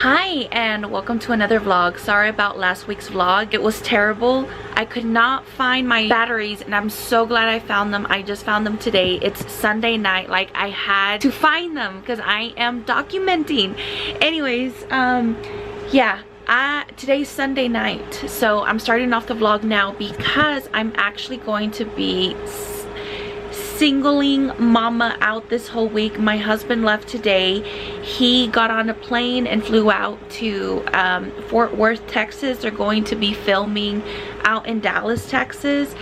Hi and welcome to another vlog. Sorry about last week's vlog. It was terrible. I could not find my batteries and I'm so glad I found them. I just found them today. It's Sunday night. Like, I had to find them because I am documenting. Anyways, yeah. Today's Sunday night, so I'm starting off the vlog now because I'm actually going to be singling mama out this whole week. My husband left today. He got on a plane and flew out to Fort Worth, Texas. They're going to be filming out in Dallas, Texas.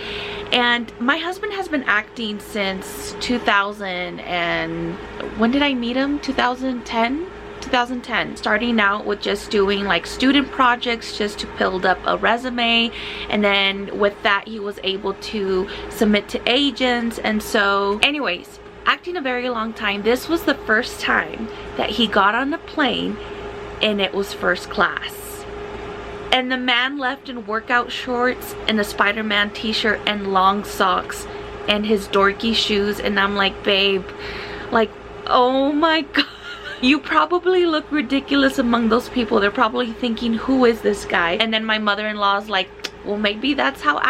And my husband has been acting since 2000 and when did I meet him? 2010, starting out with just doing like student projects just to build up a resume, and then with that he was able to submit to agents. And so anyways, acting a very long time. This was the first time that he got on a plane and it was first class, and the man left in workout shorts and a Spider-Man t-shirt and long socks and his dorky shoes, and I'm like, babe, like, oh my god, you probably look ridiculous among those people. They're probably thinking, who is this guy? And then my mother-in-law's like, well, maybe that's how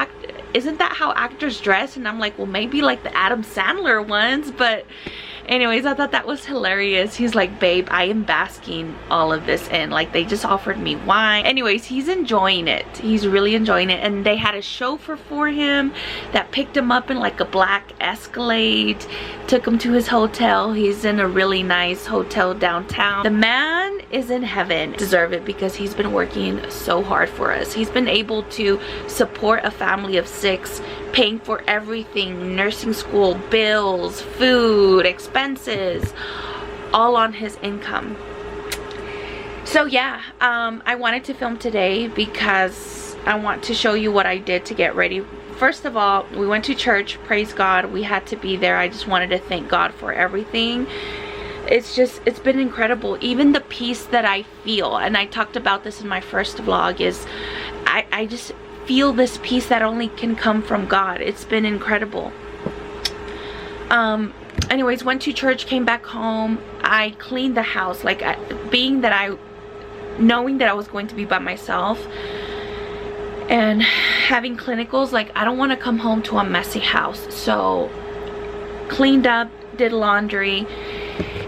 isn't that how actors dress? And I'm like, well, maybe like the Adam Sandler ones. But anyways, I thought that was hilarious. He's like, babe, I am basking all of this in. Like, they just offered me wine. Anyways, he's enjoying it. He's really enjoying it. And they had a chauffeur for him that picked him up in like a black Escalade, took him to his hotel. He's in a really nice hotel downtown. The man is in heaven. Deserve it because he's been working so hard for us. He's been able to support a family of 6, paying for everything, nursing school, bills, food, expenses, all on his income. So yeah, I wanted to film today because I want to show you what I did to get ready. First of all, we went to church. Praise God, we had to be there. I just wanted to thank God for everything. It's been incredible. Even the peace that I feel, and I talked about this in my first vlog, is I just feel this peace that only can come from God. It's been incredible. Anyways, went to church, came back home. I cleaned the house, like, knowing that I was going to be by myself and having clinicals, like, I don't want to come home to a messy house. So cleaned up, did laundry,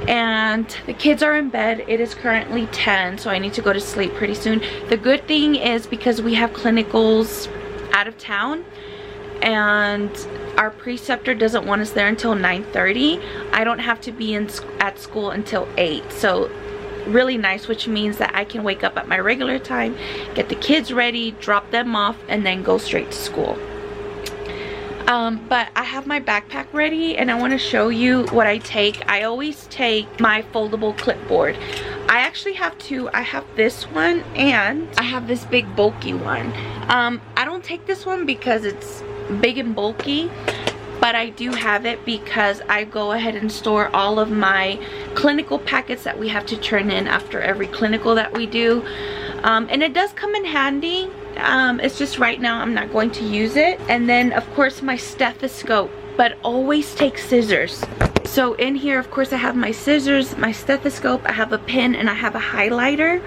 and the kids are in bed. It is currently 10, so I need to go to sleep pretty soon. The good thing is, because we have clinicals out of town and our preceptor doesn't want us there until 9:30, I don't have to be at school until 8. So really nice, which means that I can wake up at my regular time, get the kids ready, drop them off, and then go straight to school. But I have my backpack ready and I want to show you what I take. I always take my foldable clipboard. I actually have two. I have this one and I have this big bulky one. I don't take this one because it's big and bulky, but I do have it because I go ahead and store all of my clinical packets that we have to turn in after every clinical that we do. And it does come in handy. It's just right now I'm not going to use it. And then of course my stethoscope, but always take scissors. So in here, of course, I have my scissors, my stethoscope, I have a pen, and I have a highlighter.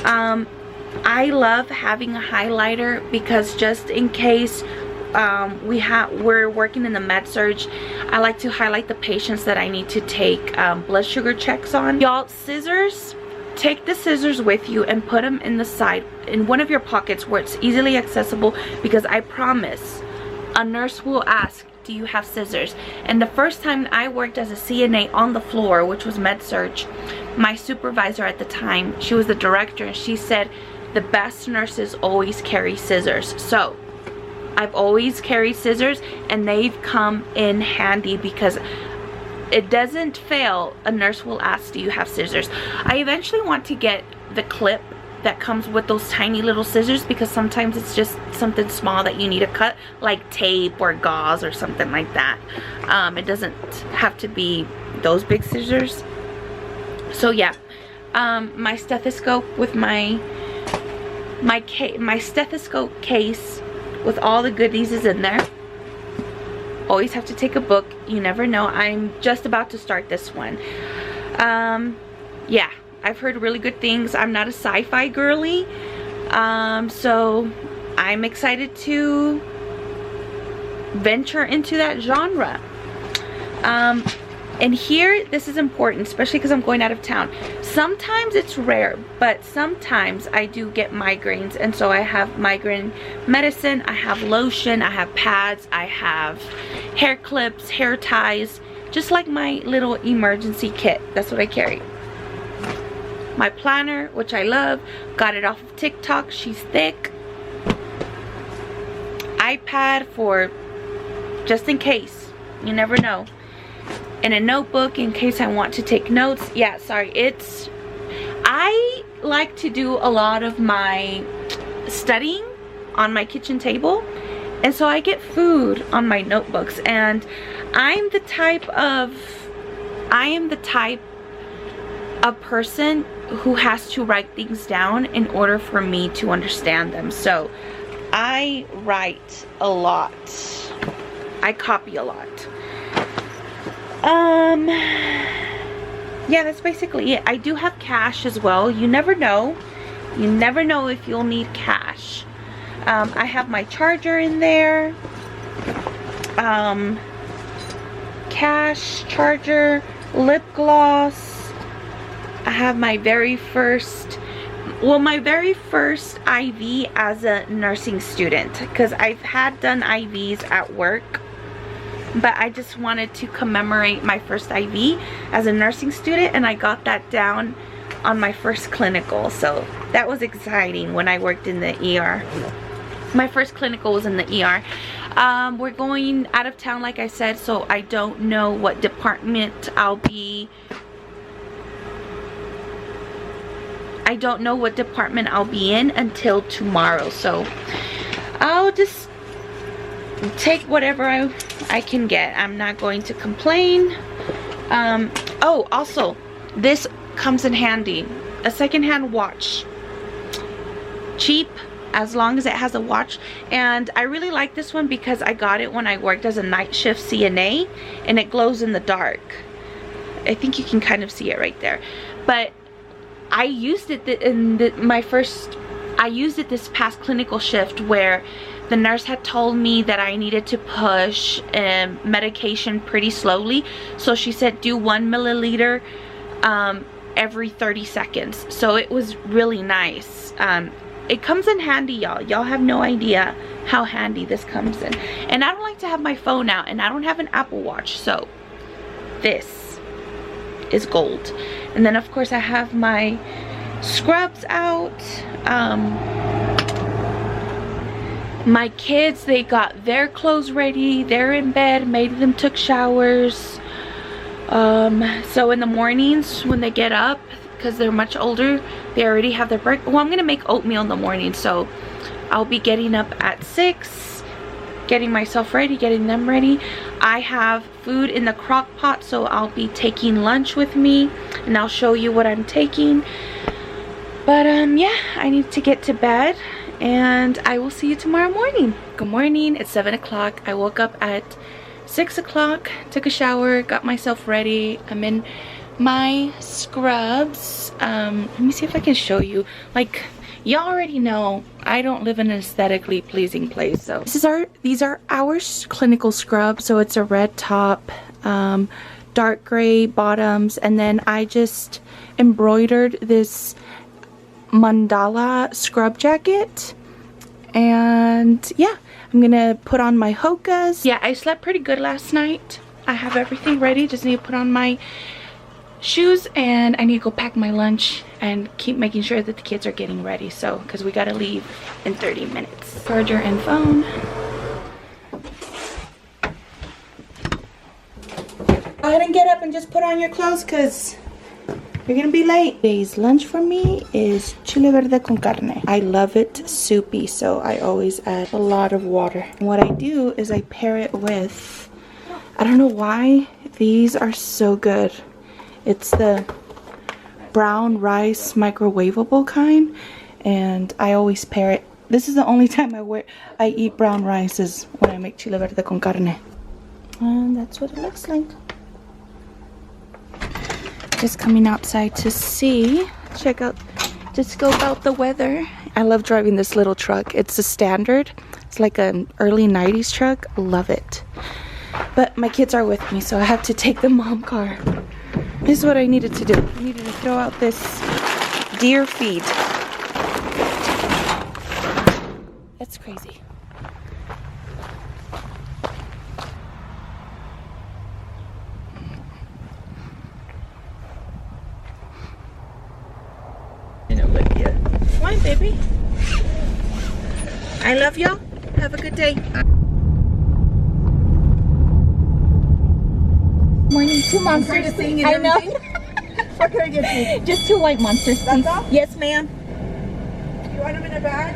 I love having a highlighter because just in case we're working in the med surge, I like to highlight the patients that I need to take blood sugar checks on. Y'all, scissors, take the scissors with you and put them in the side, in one of your pockets where it's easily accessible, because I promise a nurse will ask, do you have scissors? And the first time I worked as a CNA on the floor, which was med surge, my supervisor at the time, she was the director, and she said the best nurses always carry scissors. So I've always carried scissors and they've come in handy because it doesn't fail. A nurse will ask, do you have scissors? I eventually want to get the clip that comes with those tiny little scissors, because sometimes it's just something small that you need to cut, like tape or gauze or something like that. It doesn't have to be those big scissors. So yeah, my stethoscope with my stethoscope case with all the goodies is in there. Always have to take a book. You never know. I'm just about to start this one. Yeah, I've heard really good things. I'm not a sci-fi girly, so I'm excited to venture into that genre. And here, this is important, especially because I'm going out of town. Sometimes it's rare, but sometimes I do get migraines, and so I have migraine medicine, I have lotion, I have pads, I have hair clips, hair ties, just like my little emergency kit. That's what I carry. My planner, which I love, got it off of TikTok. She's thick. iPad for just in case, you never know. And a notebook in case I want to take notes. Yeah, sorry, I like to do a lot of my studying on my kitchen table, and so I get food on my notebooks, and I am the type of person who has to write things down in order for me to understand them. So I write a lot. I copy a lot. Yeah, that's basically it. I do have cash as well. You never know. You never know if you'll need cash. I have my charger in there. Cash, charger, lip gloss. I have my very first IV as a nursing student, because I've had done IVs at work, but I just wanted to commemorate my first IV as a nursing student, and I got that down on my first clinical, so that was exciting when I worked in the ER. My first clinical was in the ER. We're going out of town, like I said, so I don't know what department I'll be. I don't know what department I'll be in until tomorrow, so I'll just take whatever I can get. I'm not going to complain. Oh, also, this comes in handy. A secondhand watch. Cheap, as long as it has a watch. And I really like this one because I got it when I worked as a night shift CNA, and it glows in the dark. I think you can kind of see it right there. But I used it I used it this past clinical shift, where the nurse had told me that I needed to push medication pretty slowly. So she said do 1 milliliter every 30 seconds. So it was really nice. It comes in handy, y'all. Y'all have no idea how handy this comes in. And I don't like to have my phone out, and I don't have an Apple Watch, so this is gold. And then of course I have my scrubs out. My kids, they got their clothes ready. They're in bed. Made of them took showers. So in the mornings when they get up, because they're much older, they already have their breakfast. Well, I'm gonna make oatmeal in the morning, so I'll be getting up at 6, getting myself ready, getting them ready. I have food in the crock pot, so I'll be taking lunch with me, and I'll show you what I'm taking. But yeah, I need to get to bed, and I will see you tomorrow morning. Good morning. It's 7 o'clock. I woke up at 6 o'clock, took a shower, got myself ready. I'm in my scrubs. Let me see if I can show you. Like, y'all already know I don't live in an aesthetically pleasing place, so these are our clinical scrubs. So it's a red top, dark gray bottoms, and then I just embroidered this mandala scrub jacket. And yeah, I'm gonna put on my hokas. Yeah, I slept pretty good last night. I have everything ready, just need to put on my shoes, and I need to go pack my lunch and keep making sure that the kids are getting ready, so because we gotta leave in 30 minutes. Charger and phone. Go ahead and get up and just put on your clothes because you're gonna be late. Today's lunch for me is chile verde con carne. I love it soupy, so I always add a lot of water. And what I do is I pair it with, I don't know why, these are so good. It's the brown rice microwavable kind, and I always pair it. This is the only time I eat brown rice is when I make chile verde con carne. And that's what it looks like. just coming outside to see, check out, just scope out the weather. I love driving this little truck. It's a standard. It's like an early 90s truck. Love it. But my kids are with me, so I have to take the mom car. This is what I needed to do. I needed to throw out this deer feed. That's crazy. Come on, baby. I love y'all. Have a good day. Morning, 2 monsters. I know. What can I get you? Just 2 white monsters, please. That's all? Yes, ma'am. You want them in a bag?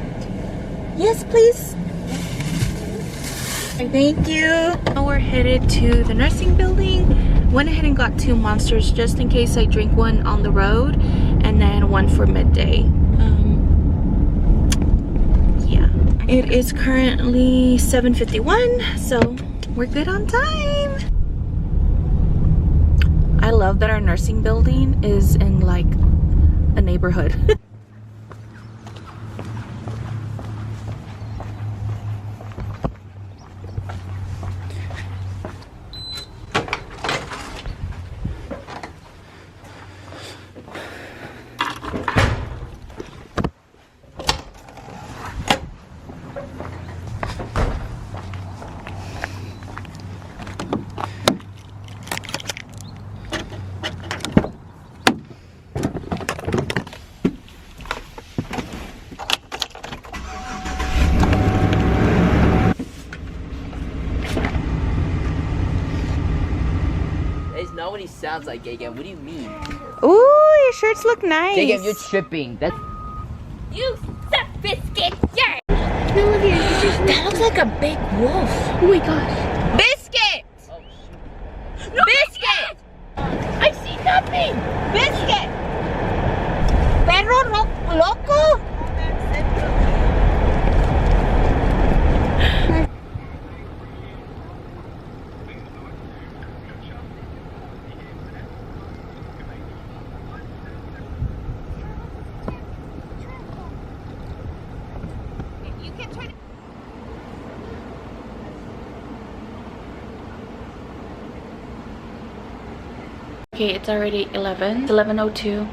Yes, please. Thank you. Now we're headed to the nursing building. Went ahead and got 2 monsters just in case I drink one on the road, and then one for midday. Yeah. It is currently 7:51, so we're good on time. I love that our nursing building is in like a neighborhood. Not what he sounds like, Gagan. What do you mean? Ooh, your shirts look nice. Gagan, you're tripping. That's You suck, Biscuit! Yeah! That looks like a big wolf. Oh my gosh. Biscuit! oh shoot. No, Biscuit! I see nothing! Biscuit! Perro loco? You can try to... Okay, it's already 11:02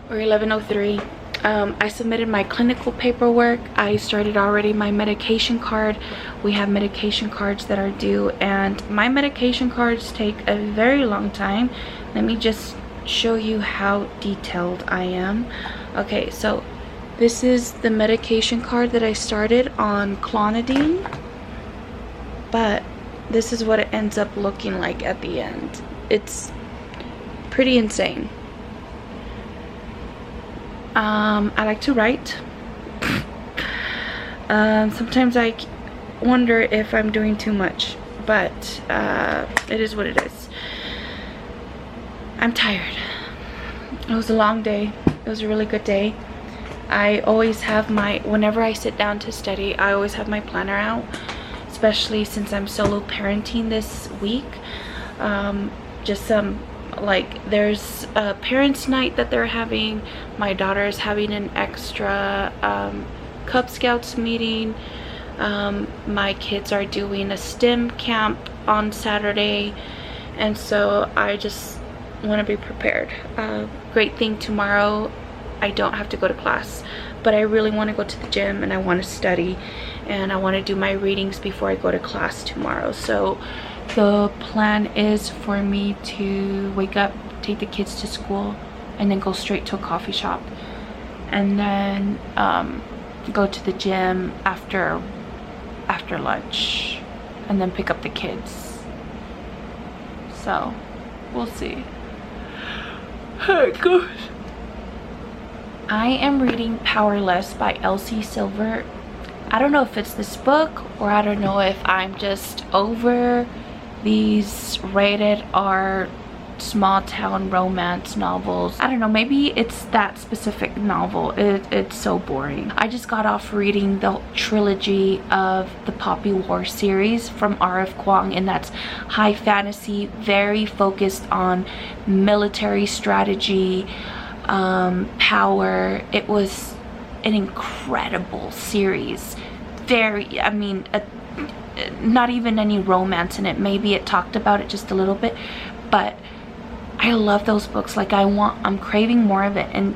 or 11:03. I submitted my clinical paperwork. I started already my medication card. We have medication cards that are due, and my medication cards take a very long time. Let me just show you how detailed I am. Okay, so this is the medication card that I started on clonidine, but this is what it ends up looking like at the end. It's pretty insane. I like to write. Sometimes I wonder if I'm doing too much, but it is what it is. I'm tired. It was a long day. It was a really good day. I always have my, whenever I sit down to study, I always have my planner out, especially since I'm solo parenting this week. Just some, like, there's a parents' night that they're having. My daughter is having an extra Cub Scouts meeting. My kids are doing a STEM camp on Saturday, and so I just want to be prepared. Great thing, tomorrow I don't have to go to class, but I really want to go to the gym and I want to study, and I want to do my readings before I go to class tomorrow. So the plan is for me to wake up, take the kids to school, and then go straight to a coffee shop, and then go to the gym after lunch, and then pick up the kids. So we'll see how it goes. I am reading Powerless by Elsie Silver. I don't know if it's this book, or I don't know if I'm just over these rated R small town romance novels. I don't know, maybe it's that specific novel. It's so boring. I just got off reading the trilogy of the Poppy War series from R.F. Kuang, and that's high fantasy, very focused on military strategy, power. It was an incredible series. Very, I mean, not even any romance in it. Maybe it talked about it just a little bit, but I love those books. Like I'm craving more of it. And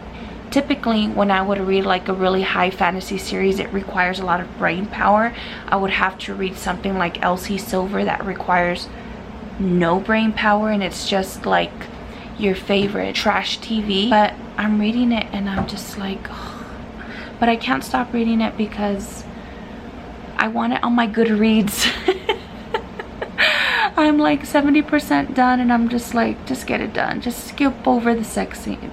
typically when I would read like a really high fantasy series, it requires a lot of brain power. I would have to read something like Elsie Silver that requires no brain power, and it's just like your favorite trash TV. But I'm reading it and I'm just like, oh. But I can't stop reading it because I want it on my Goodreads. I'm like 70% done, and I'm just like, just get it done. Just skip over the sex scene,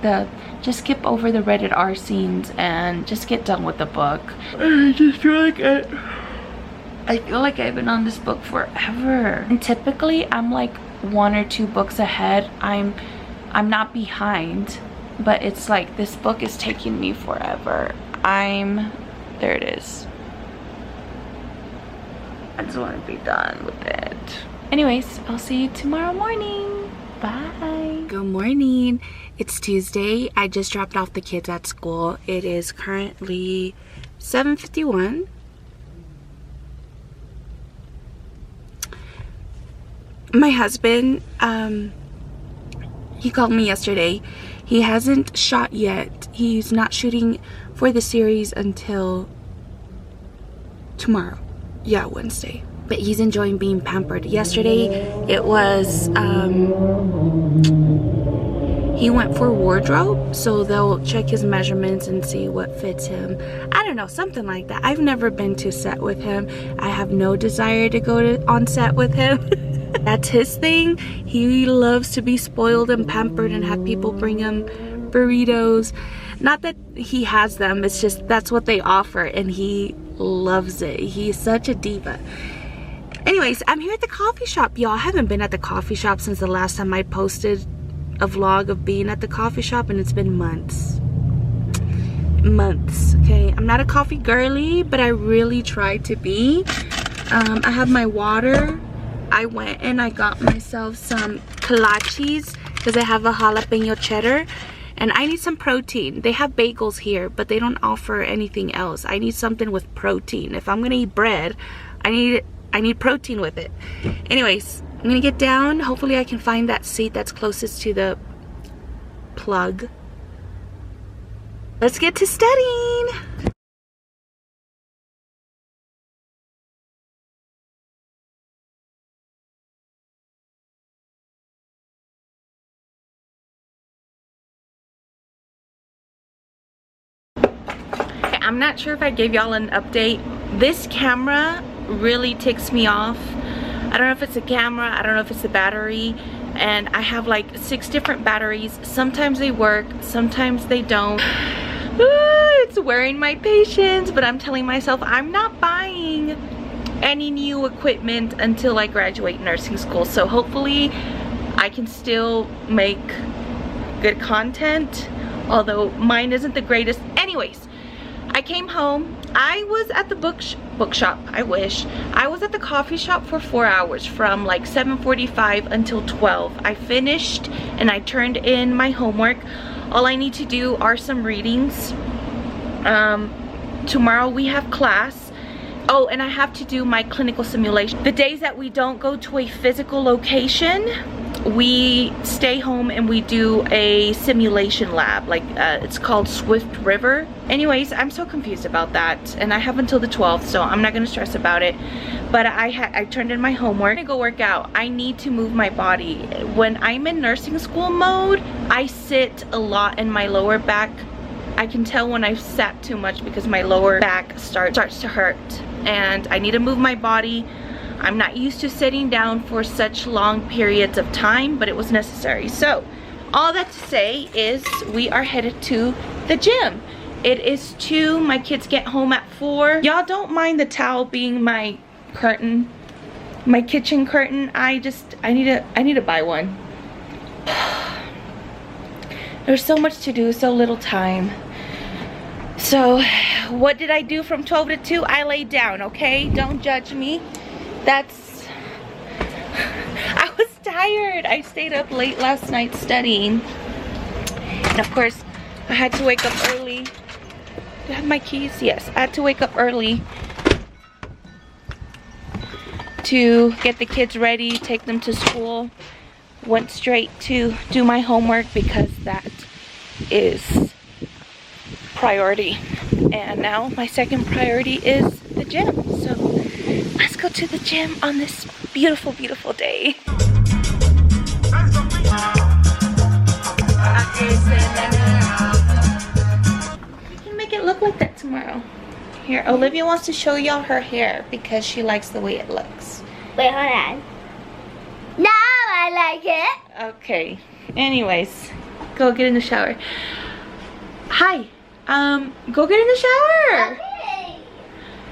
just skip over the rated R scenes, and just get done with the book. I just feel like I feel like I've been on this book forever. And typically I'm like 1 or 2 books ahead. I'm not behind, but it's like this book is taking me forever. There it is. I just want to be done with it. Anyways, I'll see you tomorrow morning. Bye. Good morning. It's Tuesday. I just dropped off the kids at school. It is currently 7:51. My husband, he called me yesterday. He hasn't shot yet. He's not shooting for the series until tomorrow. Yeah, Wednesday. But he's enjoying being pampered. Yesterday it was he went for wardrobe, so they'll check his measurements and see what fits him. I don't know, something like that. I've never been to set with him. I have no desire to go on set with him. That's his thing. He loves to be spoiled and pampered and have people bring him burritos. Not that he has them, it's just that's what they offer, and he loves it. He's such a diva. Anyways, I'm here at the coffee shop, y'all. I haven't been at the coffee shop since the last time I posted a vlog of being at the coffee shop, and it's been months. Okay, I'm not a coffee girly, but I really try to be. I have my water. I went and I got myself some kolaches because I have a jalapeno cheddar, and I need some protein. They have bagels here, but they don't offer anything else. I need something with protein. If I'm gonna eat bread, I need protein with it. Anyways, I'm gonna get down. Hopefully I can find that seat that's closest to the plug. Let's get to studying. I'm not sure if I gave y'all an update. This camera really ticks me off. I don't know if it's a camera, I don't know if it's the battery, and I have like 6 different batteries. Sometimes they work, sometimes they don't. It's wearing my patience, but I'm telling myself I'm not buying any new equipment until I graduate nursing school. So hopefully I can still make good content, although mine isn't the greatest. Anyways, I came home. I was at the bookshop. I wish. I was at the coffee shop for 4 hours, from like 7:45 until 12. I finished and I turned in my homework. All I need to do are some readings. Tomorrow we have class. Oh, and I have to do my clinical simulation. The days that we don't go to a physical location, we stay home and we do a simulation lab. Like it's called Swift River. Anyways, I'm so confused about that, and I have until the 12th, so I'm not gonna stress about it. But I turned in my homework. I'm gonna go work out. I need to move my body. When I'm in nursing school mode, I sit a lot in my lower back. I can tell when I've sat too much because my lower back starts to hurt, and I need to move my body. I'm not used to sitting down for such long periods of time, but it was necessary. So all that to say is we are headed to the gym. It is 2, my kids get home at 4. Y'all don't mind the towel being my curtain, my kitchen curtain. I need to buy one. There's so much to do, so little time. So what did I do from 12 to 2? I laid down, okay? Don't judge me. I was tired. I stayed up late last night studying. And of course, I had to wake up early. Do I have my keys? Yes, I had to wake up early to get the kids ready, take them to school. Went straight to do my homework because that is priority. And now my second priority is the gym. So let's go to the gym on this beautiful, beautiful day. You can make it look like that tomorrow. Here, Olivia wants to show y'all her hair because she likes the way it looks. Wait, hold on. No, I like it. Okay. Anyways, go get in the shower. Hi. Go get in the shower. Okay.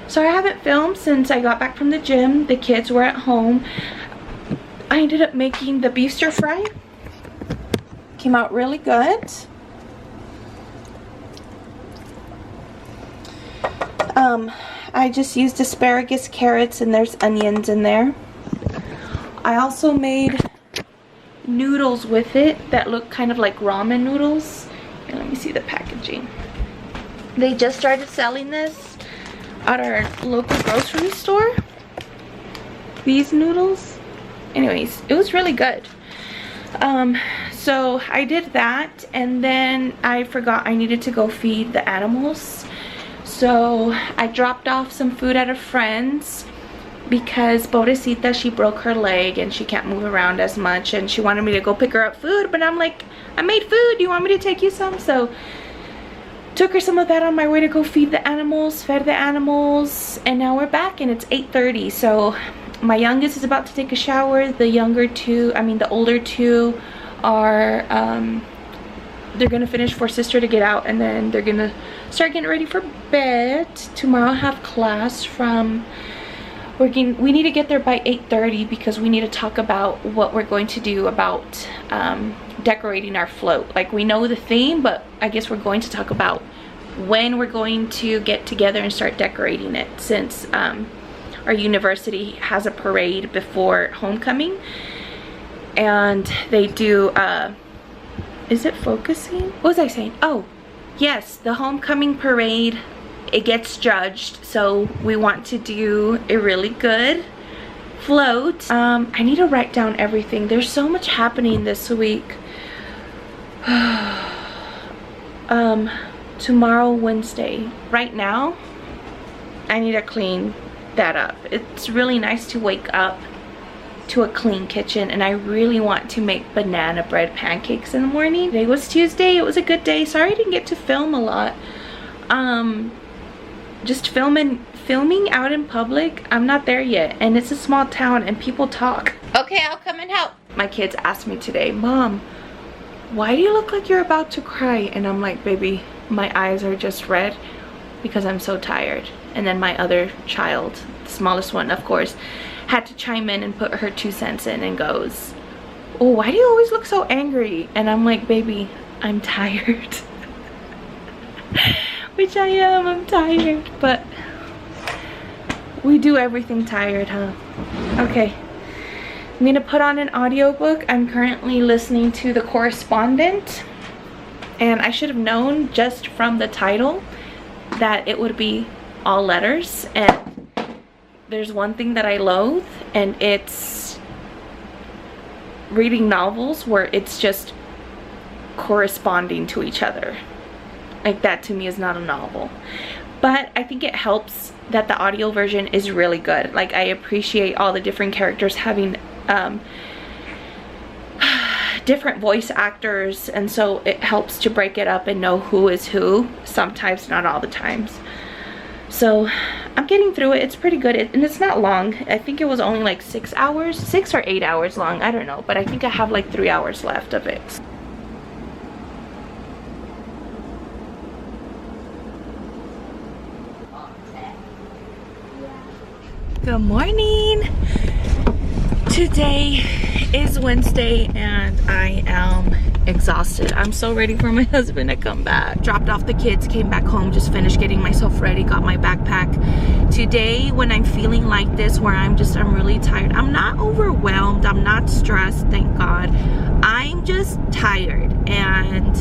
Sorry I haven't filmed since I got back from the gym. The kids were at home. I ended up making the beef stir fry. Came out really good. I just used asparagus, carrots, and there's onions in there. I also made noodles with it that look kind of like ramen noodles. Here, let me see the packaging. They just started selling this at our local grocery store. These noodles. Anyways, it was really good. So I did that, and then I forgot I needed to go feed the animals. So I dropped off some food at a friend's because Bodecita, she broke her leg and she can't move around as much, and she wanted me to go pick her up food, but I'm like, I made food, do you want me to take you some? So took her some of that on my way to go feed the animals, fed the animals, and now we're back and it's 8:30. So my youngest is about to take a shower. The older two are they're gonna finish for sister to get out, and then they're gonna start getting ready for bed. Tomorrow I have class from we need to get there by 8:30 because we need to talk about what we're going to do about decorating our float. Like, we know the theme, but I guess we're going to talk about when we're going to get together and start decorating it, since our university has a parade before homecoming, and they do is it focusing? What was I saying? Oh yes, the homecoming parade, it gets judged, so we want to do a really good float. I need to write down everything. There's so much happening this week. Tomorrow, Wednesday. Right now, I need to clean that up. It's really nice to wake up to a clean kitchen, and I really want to make banana bread pancakes in the morning. Today was Tuesday. It was a good day. Sorry I didn't get to film a lot. Just filming out in public, I'm not there yet, and it's a small town and people talk. Okay, I'll come and help. My kids asked me today, Mom, why do you look like you're about to cry? And I'm like, baby, my eyes are just red because I'm so tired. And then my other child, the smallest one, of course, had to chime in and put her 2 cents in and goes, oh, why do you always look so angry? And I'm like, baby, I'm tired. Which I am, I'm tired, but we do everything tired, huh? Okay, I'm gonna put on an audiobook. I'm currently listening to The Correspondent, and I should have known just from the title that it would be all letters. And there's one thing that I loathe, and it's reading novels where it's just corresponding to each other. Like, that to me is not a novel. But I think it helps that the audio version is really good. Like, I appreciate all the different characters having different voice actors, and so it helps to break it up and know who is who, sometimes, not all the times. So I'm getting through it. It's pretty good, and it's not long. I think it was only like 6 hours, 6 or 8 hours long, I don't know, but I think I have like 3 hours left of it. Good morning. Today is Wednesday and I am exhausted. I'm so ready for my husband to come back. Dropped off the kids, came back home, just finished getting myself ready, got my backpack. Today, when I'm feeling like this, where I'm really tired, I'm not overwhelmed, I'm not stressed, thank God. I'm just tired, and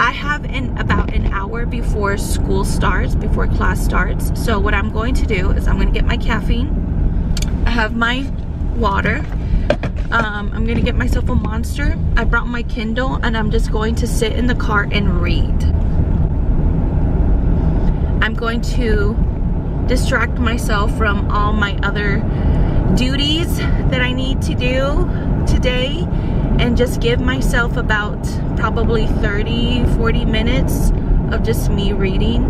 I have about an hour before school starts, before class starts. So what I'm going to do is I'm going to get my caffeine. I have my water. I'm gonna get myself a Monster. I brought my Kindle and I'm just going to sit in the car and read. I'm going to distract myself from all my other duties that I need to do today and just give myself about probably 30-40 minutes of just me reading.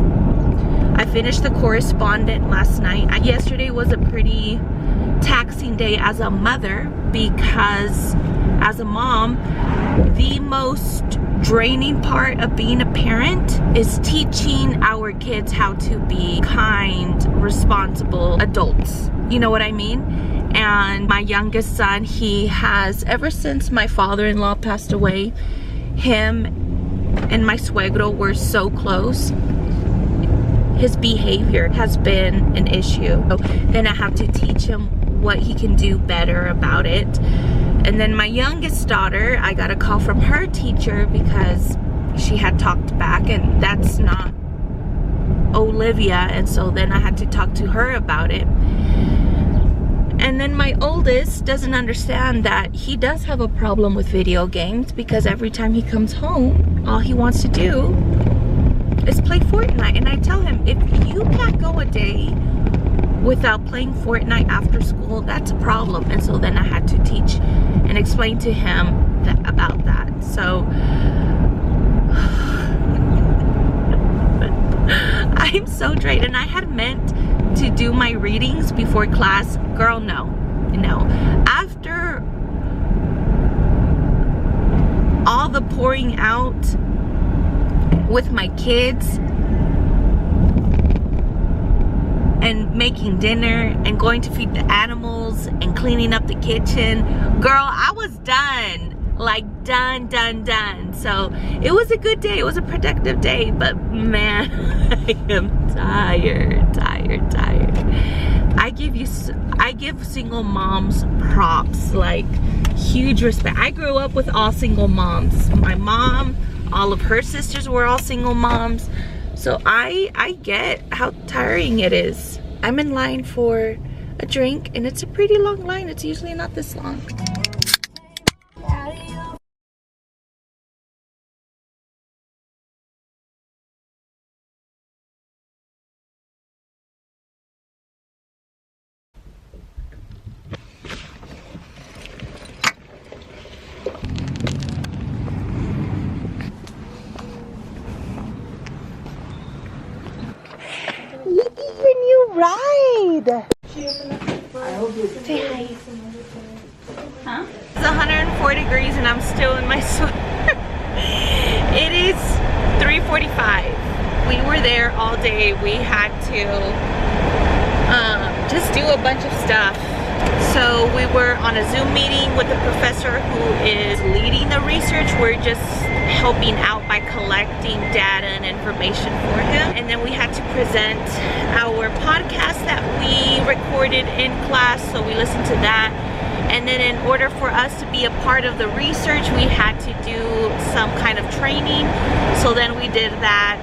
I finished the correspondent last night. Yesterday was a pretty taxing day as a mother, because as a mom, the most draining part of being a parent is teaching our kids how to be kind, responsible adults. You know what I mean? And my youngest son, he has, ever since my father-in-law passed away, him and my suegro were so close. His behavior has been an issue. So then I have to teach him what he can do better about it. And then my youngest daughter, I got a call from her teacher because she had talked back, and that's not Olivia, and so then I had to talk to her about it. And then my oldest doesn't understand that he does have a problem with video games, because every time he comes home, all he wants to do is play Fortnite. And I tell him, if you can't go a day without playing Fortnite after school, that's a problem. And so then I had to teach and explain to him about that. So I'm so drained, and I had meant to do my readings before class. Girl, no. After all the pouring out with my kids and making dinner and going to feed the animals and cleaning up the kitchen, girl, I was done. Like done. So it was a good day. It was a productive day, but man, I am tired. I give single moms props, like huge respect. I grew up with all single moms. My mom, all of her sisters were all single moms. So I get how tiring it is. I'm in line for a drink, and it's a pretty long line. It's usually not this long. Look at your new ride. Say hi. Huh? It's 104 degrees and I'm still in my sweater. It is 3:45. We were there all day. We had to just do a bunch of stuff. So we were on a Zoom meeting with the professor who is leading the research. We're just helping out by collecting data and information for him. And then we had to present our podcast that we recorded in class, so we listened to that. And then in order for us to be a part of the research, we had to do some kind of training. So then we did that.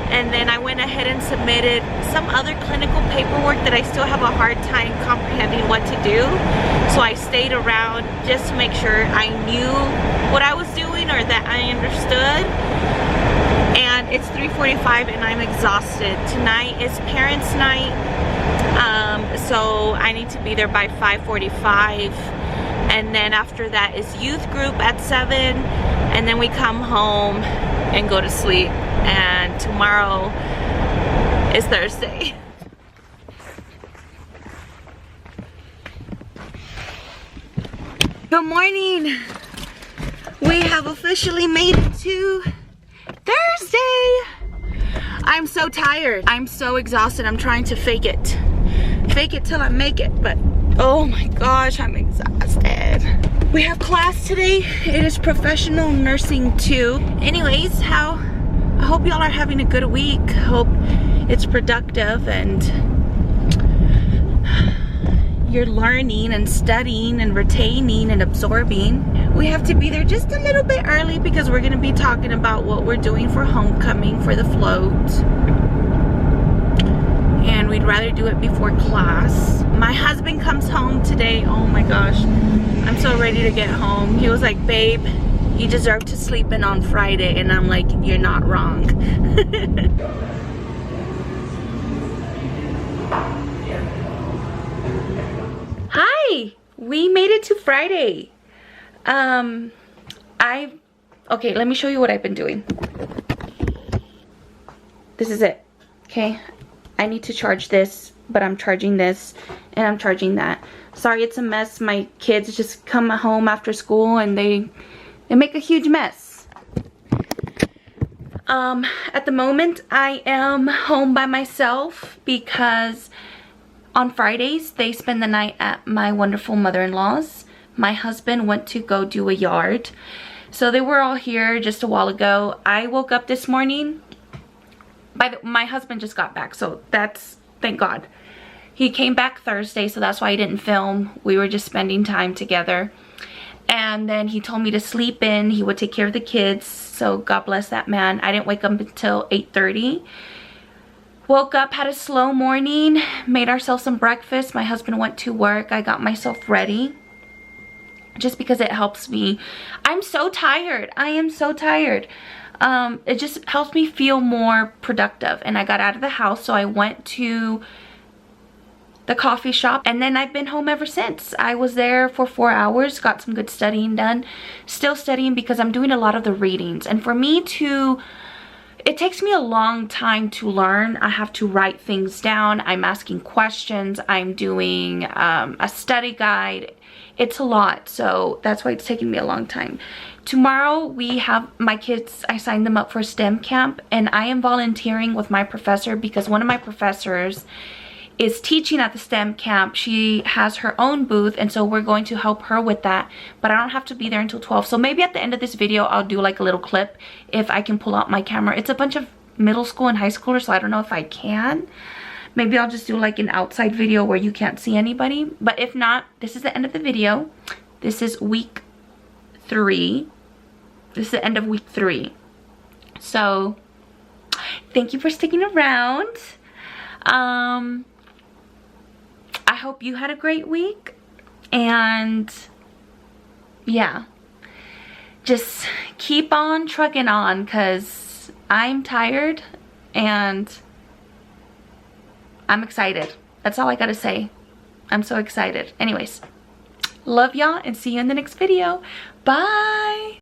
And then I went ahead and submitted some other clinical paperwork that I still have a hard time comprehending what to do. So I stayed around just to make sure I knew what I was doing, or that I understood. And it's 3:45 and I'm exhausted. Tonight is parents' night. So I need to be there by 5:45. And then after that is youth group at 7. And then we come home and go to sleep. And tomorrow is Thursday. Good morning. We have officially made it to Thursday. I'm so tired. I'm so exhausted. I'm trying to fake it till I make it, but Oh my gosh, I'm exhausted. We have class today. It is professional nursing 2. Anyways, I hope y'all are having a good week. Hope it's productive and you're learning and studying and retaining and absorbing. We have to be there just a little bit early because we're gonna be talking about what we're doing for homecoming for the float. And we'd rather do it before class. My husband comes home today. Oh my gosh, I'm so ready to get home. He was like, babe, you deserve to sleep in on Friday. And I'm like, you're not wrong. Hi, we made it to Friday. Okay, let me show you what I've been doing. This is it, okay? I need to charge this, but I'm charging this and I'm charging that. Sorry, it's a mess. My kids just come home after school and they make a huge mess. At the moment, I am home by myself because on Fridays, they spend the night at my wonderful mother-in-law's. My husband went to go do a yard. So they were all here just a while ago. I woke up this morning. My husband just got back, so that's, thank God. He came back Thursday, so that's why he didn't film. We were just spending time together. And then he told me to sleep in. He would take care of the kids, so God bless that man. I didn't wake up until 8:30. Woke up, had a slow morning, made ourselves some breakfast. My husband went to work. I got myself ready just because it helps me. I'm so tired. I am so tired. It just helps me feel more productive. And I got out of the house, so I went to the coffee shop, and then I've been home ever since. I was there for 4 hours, got some good studying done. Still studying because I'm doing a lot of the readings. And for me to, it takes me a long time to learn. I have to write things down. I'm asking questions. I'm doing a study guide. It's a lot, so that's why it's taking me a long time. Tomorrow we have my kids, I signed them up for STEM camp, and I am volunteering with my professor because one of my professors is teaching at the STEM camp. She has her own booth, and so we're going to help her with that, but I don't have to be there until 12. So maybe at the end of this video I'll do like a little clip if I can pull out my camera. It's a bunch of middle school and high schoolers, so I don't know if I can. Maybe I'll just do like an outside video where you can't see anybody. But if not, this is the end of the video. This is week 3. This is the end of week 3. So thank you for sticking around. I hope you had a great week. And yeah, just keep on trucking on because I'm tired and I'm excited. That's all I gotta say. I'm so excited. Anyways, love y'all and see you in the next video. Bye.